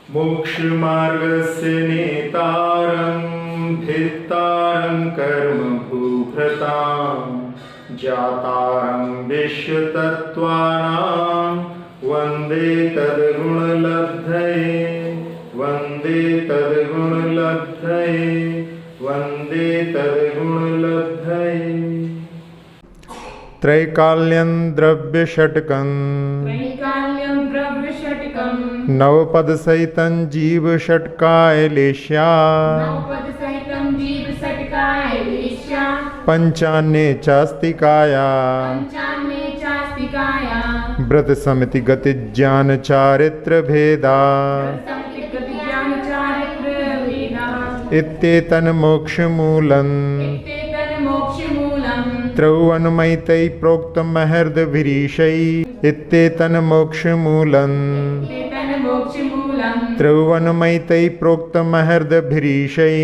मोक्षमार्गस्य नेतारं धित्तारं कर्मभूभृतां जातारं विश्वतत्त्वानां वन्दे तद्गुणलब्धये वन्दे तद्गुणलब्धये वन्दे तद्गुणलब्धये। त्रैकाल्यं द्रव्यषट्कं नवपदसहितं जीवषट्कायलेश्या पंचान्ये चास्तिकाया व्रतसमिति गतिज्ञान चारित्र भेदा इत्येतन् मोक्षमूलं त्रौवन्मयितै प्रोक्तमहर्दभिरीशै इत्येतन् मोक्षमूलं त्रौवन्मयितै प्रोक्तमहर्दभिरीशै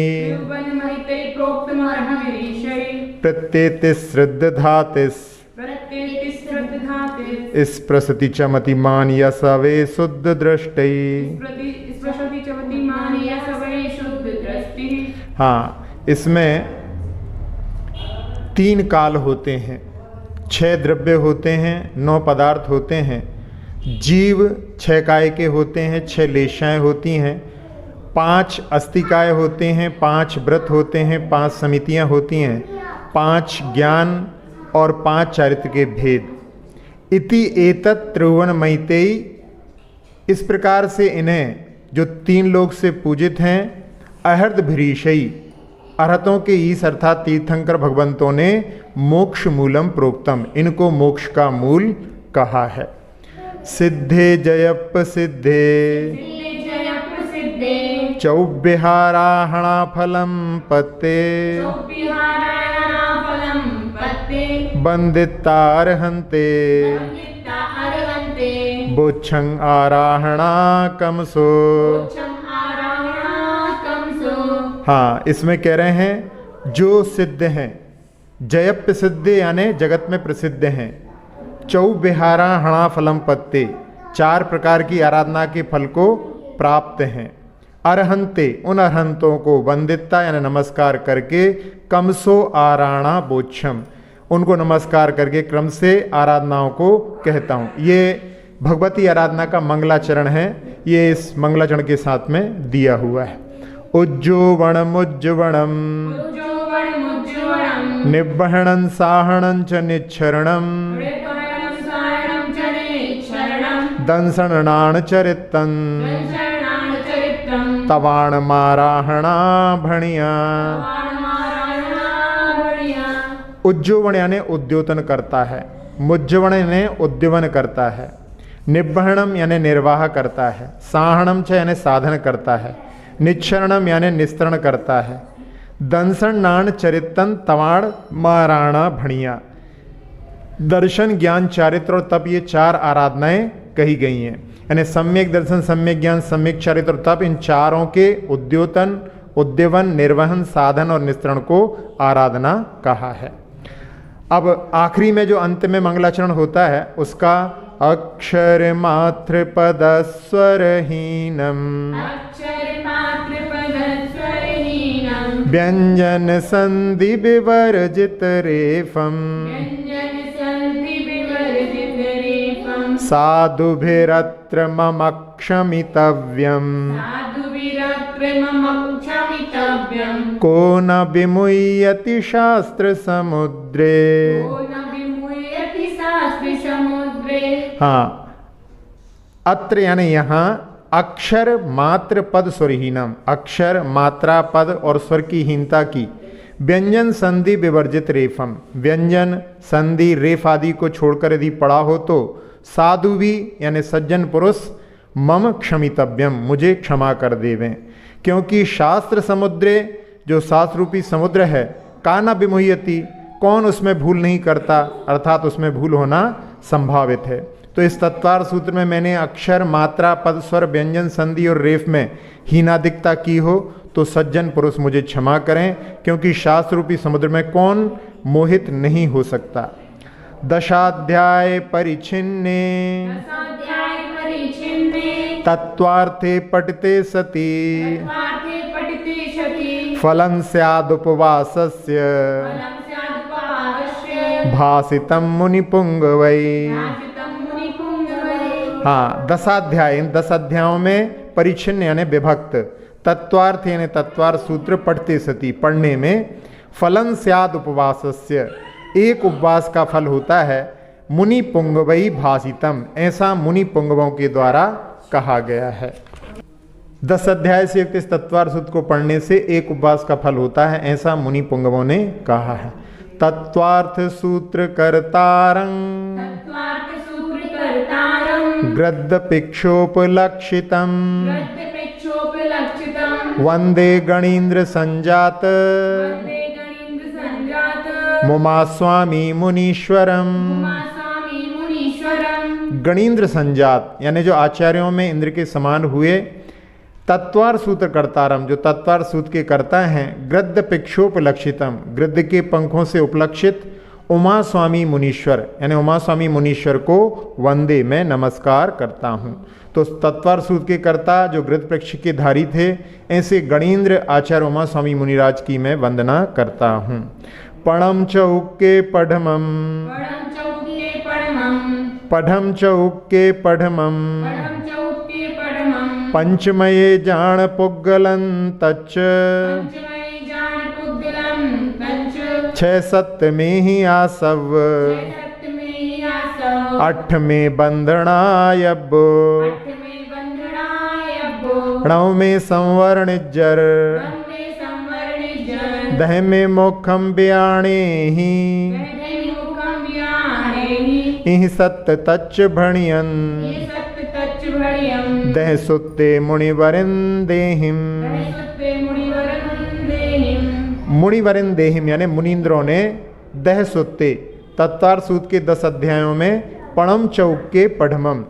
प्रत्येतिश्रद्धधातिस् स्पृशति च मतिमान यसवे शुद्ध दृष्टि। हाँ, इसमें 3 काल होते हैं, 6 द्रव्य होते हैं, 9 पदार्थ होते हैं। जीव 6 काय के होते हैं, 6 लेशाएँ होती हैं, 5 अस्तिकाय होते हैं, 5 व्रत होते हैं, 5 समितियाँ होती हैं, 5 ज्ञान और 5 चारित्र के भेद। इति एतत् त्रिभुवनमयितै, इस प्रकार से इन्हें जो 3 लोक से पूजित हैं अहर्दभीरीशई, अरहतों के ईश अर्थात तीर्थंकर भगवंतों ने मोक्ष मूलम प्रोक्तम, इनको मोक्ष का मूल कहा है। सिद्धे जयप सिद्धे चौविहाराहणा फलम पत्ते बंदितारहन्ते बोच्छं आराहणा कमसो। हाँ, इसमें कह रहे हैं जो सिद्ध हैं, जयप्य सिद्ध यानी जगत में प्रसिद्ध हैं, चौविहारा हणा फलम पत्ते, 4 प्रकार की आराधना के फल को प्राप्त हैं। अरहंते, उन अरहंतों को वंदिता यानी नमस्कार करके, कमसो आराणा बोच्छम, उनको नमस्कार करके क्रम से आराधनाओं को कहता हूँ। ये भगवती आराधना का मंगलाचरण है, ये इस मंगलाचरण के साथ में दिया हुआ है। उज्जोवणमुज्जवणं निब्बहणं साहणं च निच्छरणं दंसणान चरितं तवाणमाराहणा भणिया। उज्जोवण यानी उद्योतन करता है, मुज्जवण यानी उद्यवन करता है, निब्बहणम यानी निर्वाह करता है, साहणम च यानी साधन करता है, निच्छरणम यानी निस्तरण करता है, दंसन नाण चरितन तवाण माराणा भणिया। दर्शन ज्ञान चारित्र और तप, ये 4 आराधनाएं कही गई हैं। यानी सम्यक दर्शन, सम्यक ज्ञान, सम्यक चारित्र और तप, इन चारों के उद्योतन, उद्यवन, निर्वहन, साधन और निस्तरण को आराधना कहा है। अब आखिरी में जो अंत में मंगलाचरण होता है उसका अक्षर मात्र पद स्वरहीनम व्यंजन संधि विवर्जित रेफम साधुभिरत्र मम क्षमितव्यम को न विमुह्यति शास्त्र समुद्रे। हाँ, अत्र यानी यहाँ अक्षर मात्र पद स्वरहीनम, अक्षर मात्रा पद और स्वर की हीनता की, व्यंजन संधि विवर्जित रेफम, व्यंजन संधि रेफ आदि को छोड़कर यदि पढ़ा हो तो साधु भी यानी सज्जन पुरुष मम क्षमितव्यम, मुझे क्षमा कर देवें, क्योंकि शास्त्र समुद्रे, जो शास्त्र रूपी समुद्र है, काना विमुह्यति, कौन उसमें भूल नहीं करता, अर्थात उसमें भूल होना संभावित है। तो इस तत्वार सूत्र में मैंने अक्षर मात्रा पद स्वर व्यंजन संधि और रेफ में हीनादिकता की हो तो सज्जन पुरुष मुझे क्षमा करें, क्योंकि शास्त्र रूपी समुद्र में कौन मोहित नहीं हो सकता। दशाध्याय परिच्छिन्ने तत्त्वार्थे पठिते सति तत्त्वार्थे पठिते सति फलं स्यादुपवासस्य फलं स्यादुपवासस्य भासितं मुनिपुंगवै। भासितं मुनिपुंगवै। हाँ, 10 अध्याय, इन 10 अध्यायों में परिच्छिन्न यानी विभक्त, तत्वार्थ यानी तत्वार्थ सूत्र पढ़ते सती पढ़ने में, फलन स्याद उपवासस्य एक उपवास का फल होता है, मुनि पुंगवई भासितम ऐसा मुनि पुंगवों के द्वारा कहा गया है। 10 अध्याय से युक्त इस तत्वार्थ सूत्र को पढ़ने से एक उपवास का फल होता है, ऐसा मुनि पुंगवों ने कहा है। तत्वार्थ सूत्र कर्तारं तत्त्वार्थ सूत्र कर्तारं ग्रद्दपिक्षोपलक्षितं ग्रद्दपिक्षोपलक्षितं वंदे गणीन्द्र संजात वन्दे गणीन्द्र संजात मुमा स्वामी मुनीश्वरम। उमास्वामी मुनीश्वरम्। गणीन्द्र संजात यानी जो आचार्यों में इंद्र के समान हुए, तत्वार सूत्र कर्तारम जो तत्वार सूत्र के कर्ता हैं, गृद्ध पिक्षोपलक्षितम गृद्ध के पंखों से उपलक्षित, उमा स्वामी मुनीश्वर यानी उमा स्वामी मुनीश्वर को वंदे मैं नमस्कार करता हूँ। तो तत्वार सूत्र के कर्ता जो गृद्ध पक्ष के धारी थे, ऐसे गणीन्द्र आचार्य उमा स्वामी मुनिराज की मैं वंदना करता हूँ। पणम चौके पढ़मम पढ़ं चौके पढ़मं पढ़म चौके पढ़मम पढ़ं चौके पढ़मं पंचमये जान पुग्गलं तच्च पंचमय जान पुद्गलं तच्च 6 7 में ही आसव सत्य में आसव 8 में बंधनायब 8 में बंधनाय अब्बो 9 में संवर्णिज्जर वन में संवरणिजन 10 में मोक्षम ब्याणे ही कहते मुखम व्याणे ही इह सत्य तच्च भणियन ये सत्य तच्च भड़ियम 10 सुत्ते मुनिवरिंदेहिम सत्य मुनिवरन देहिम मुनिवरिन देहिम यानी मुनीन्द्रों ने 10 सुत्ते तत्वार सूत के 10 अध्यायों में पणम चौक के पढ़मम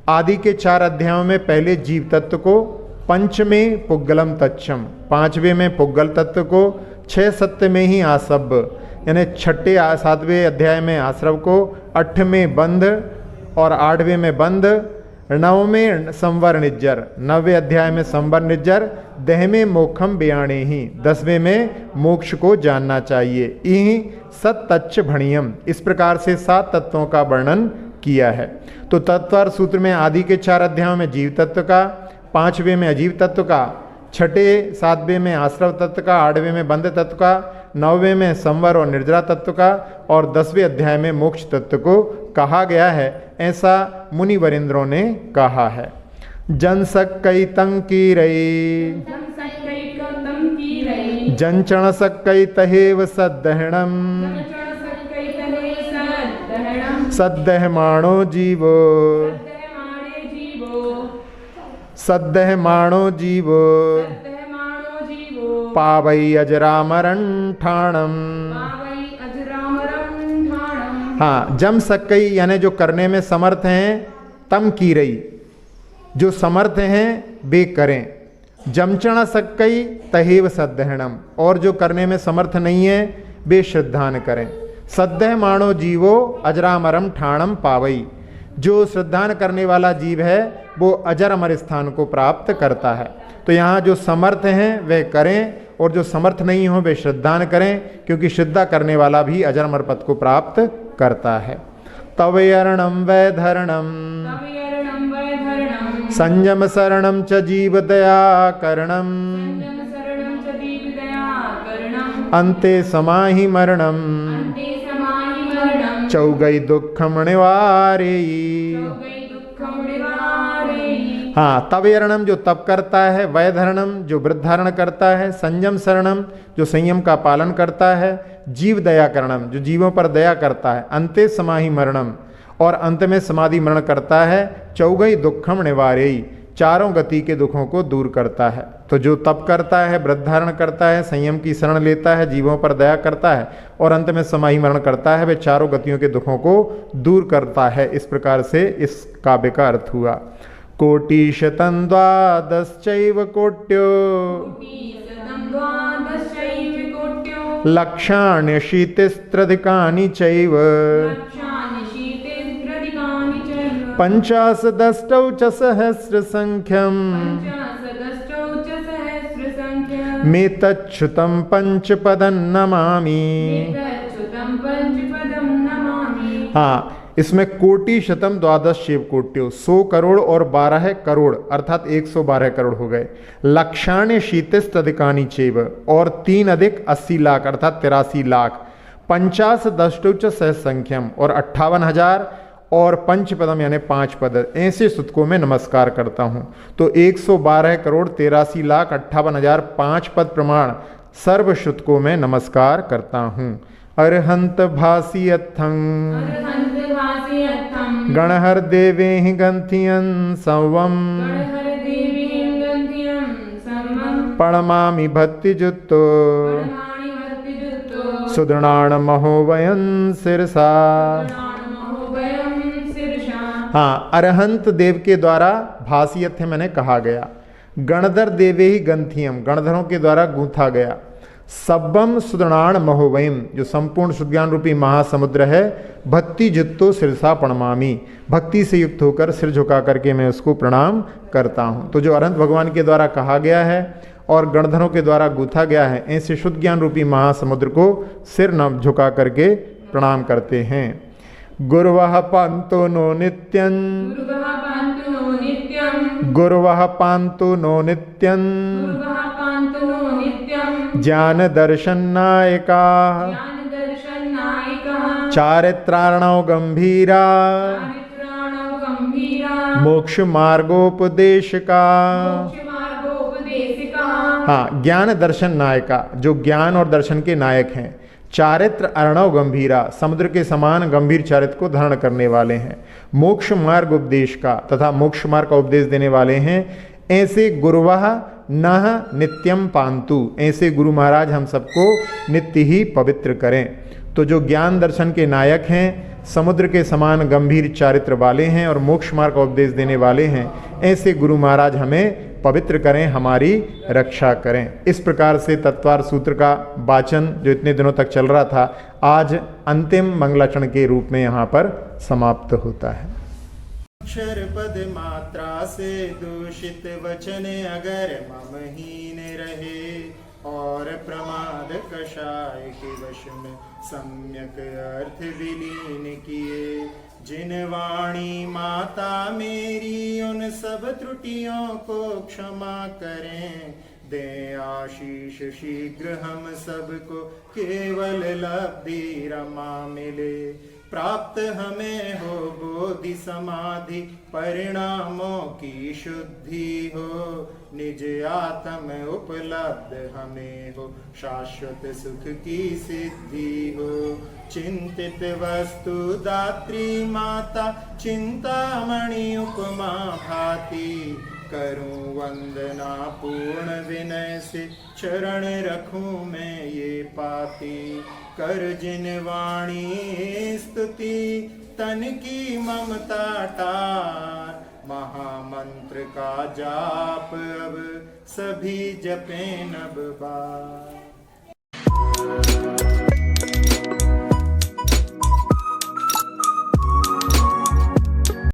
आदि के 4 अध्यायों में पहले जीव तत्व को, पंचमें पुग्गलम तच्चम 5वें में पुग्गल तत्व को, 6 7 में ही आसब यानी 6ठे 7वें अध्याय में आश्रव को, 8वें बंध और 8वें में बंध, 9वें संवर्णिज्जर 9वें अध्याय में संवर्णिज्जर, 10वें मोक्षम ब्याणे ही 10वें में मोक्ष को जानना चाहिए। यही सत्तच्च भणियम इस प्रकार से 7 तत्वों का वर्णन किया है। तो तत्वार सूत्र में आदि के 4 अध्यायों में जीव तत्व का, 5वें में अजीव तत्व का, 6ठे 7वें में आश्रव तत्व का, 8वें में बंध तत्व का, 9वें में संवर और निर्जरा तत्व का और 10वें अध्याय में मोक्ष तत्व को कहा गया है, ऐसा मुनि वरिंद्रों ने कहा है। जनसक्कई तंकीरई जन संकैकं कीरई जनचण सक्कई तहेव सद्दहणम चरण संकैतने सद्दहणं सद्दहमाणो जीवो सद्दहमाणे जीवो सद्दहमाणो जीवो सद्दहमाणो जीवो पावई अजरामरण ठाणम। पावई अजरामरं ठाणम्। हाँ, जम सक्कई यानी जो करने में समर्थ हैं, तम की रही जो समर्थ हैं वे करें, जमचण सक्कई तहेव सद्दहणम और जो करने में समर्थ नहीं है वे श्रद्धान करें। सद्दह माणो जीवो अजरामरम ठाणम पावई जो श्रद्धान करने वाला जीव है वो अजर अमर स्थान को प्राप्त करता है। तो यहाँ जो समर्थ हैं वे करें और जो समर्थ नहीं हो वे श्रद्धान करें, क्योंकि श्रद्धा करने वाला भी अजर अमर पद को प्राप्त करता है। तवयर्णम वैधरणम तवयर्णं वैधरणं संयम शरणम च जीव दयाकरणम संयम शरणं च दीपदयाकरणम् अन्ते समाहि मरणम अन्ते समाहि मरणं चौगई दुखम निवारेयी। चौगै दुःखं निवारेयि। हाँ, तवयर्णम जो तप करता है, वैधरणम जो व्रत धारण करता है, संयम शरणम जो संयम का पालन करता है, जीव दयाकरणम जो जीवों पर दया करता है, अंते समाहि मरणम और अंत में समाधि मरण करता है, चौगई दुखम निवारेयी चारों गति के दुखों को दूर करता है। तो जो तप करता है, व्रत धारण करता है, संयम की शरण लेता है, जीवों पर दया करता है और अंत में समाहि मरण करता है, वे चारों गतियों के दुखों को दूर करता है। इस प्रकार से इस काव्य का अर्थ हुआ। कोटिशतं द्वादश्चैव कोट्यो शतं द्वादशैव कोट्यो लक्षाण्यशीतिस्त्रधिकानि चैव लक्षानि शीतेन्द्रदिकानि चैव पंचाशदष्टौ च सहस्रसङ्ख्यम् पञ्चाशदष्टौ च सहस्रसङ्ख्यम् मेतच्छ्रुतं पंचपदं नमामि। एतच्छ्रुतं पञ्चपदं नमामि। हाँ, इसमें कोटि शतम द्वादश शिव कोट्यो 100 करोड़ और 12 करोड़ अर्थात 112 करोड़ हो गए। लक्षाण्य शीतिस्त अधिकानी चैव और 3 अधिक 80 लाख अर्थात 83 लाख। 50 दष्टोच सहसंख्यम और 58,000 और पंचपदम यानी 5 पद। ऐसे सुतकों में नमस्कार करता हूँ। तो 112 करोड़ 83 लाख 58,000 5 पद प्रमाण सर्व श्रुतकों में नमस्कार करता हूँ। अर्हंत भासी अत्थं अर्हन्त भासि अर्थं गणहर देवे गंथियन संवम गणहर देवीं गन्ध्यं सम्मं पणमामि भक्तिजुत्तो परमाणि भक्तिजुक्तो सुदृणाण महोवयन सिरसा। प्राणमहोभयं शीर्षा। हाँ, अरहंत देव के द्वारा भासीयथ मैंने कहा गया। गणधर देवे ही गंथियम गणधरों के द्वारा गूंथा गया। सब्बम सुदृणाण महोवयम जो संपूर्ण सुज्ञान रूपी महासमुद्र है। भक्ति जित्तो सिरसा प्रणमामि भक्ति से युक्त होकर सिर झुका करके मैं उसको प्रणाम करता हूँ। तो जो अनंत भगवान के द्वारा कहा गया है और गणधरों के द्वारा गूंथा गया है, ऐसे शुद्ध ज्ञान रूपी महासमुद्र को सिर न झुका करके प्रणाम करते हैं। गुरुवः पांतो नो नित्यं गुरुवः पान्तु नो नित्यं गुरुवः पांतो नो नित्यं गुरुवः पान्तु नो नित्यं ज्ञान दर्शन नायका ज्ञानदर्शननायकः चारित्रार्णव गंभीरा चारित्राणो गम्भीरा मोक्ष मार्गोपदेशिका। मोक्षमार्गोपदेशिका। हाँ, ज्ञान दर्शन नायका जो ज्ञान और दर्शन के नायक हैं। चारित्र अर्णव गंभीरा समुद्र के समान गंभीर चारित्र को धारण करने वाले हैं। मोक्ष मार्ग उपदेश का तथा मोक्ष मार्ग का उपदेश देने वाले हैं। ऐसे गुरुवः नः नित्यम पांतु ऐसे गुरु महाराज हम सबको नित्य ही पवित्र करें। तो जो ज्ञान दर्शन के नायक हैं, समुद्र के समान गंभीर चारित्र वाले हैं और मोक्ष मार्ग का उपदेश देने वाले हैं, ऐसे गुरु महाराज हमें पवित्र करें, हमारी रक्षा करें। इस प्रकार से तत्वार सूत्र का वाचन जो इतने दिनों तक चल रहा था, आज अंतिम मंगलाचरण के रूप में यहाँ पर समाप्त होता है। अक्षर पद मात्रा से दूषित वचन अगर मम हीन रहे और प्रमाद कषाय के वश में सम्यक अर्थ विलीन किए। जिन वाणी माता मेरी उन सब त्रुटियों को क्षमा करें। दे आशीष शीघ्र हम सबको केवल लब्धि रमा मिले। प्राप्त हमें हो बोधि समाधि परिणामों की शुद्धि हो। निज आत्म उपलब्ध हमें हो शाश्वत सुख की सिद्धि हो। चिंतित वस्तु दात्री माता चिंतामणि उपमा भाति। करूं वंदना पूर्ण विनय से चरण रखूं मैं ये पाती। कर जिन वाणी स्तुति तन की ममता टार। महामंत्र का जाप अब सभी जपें नब बार।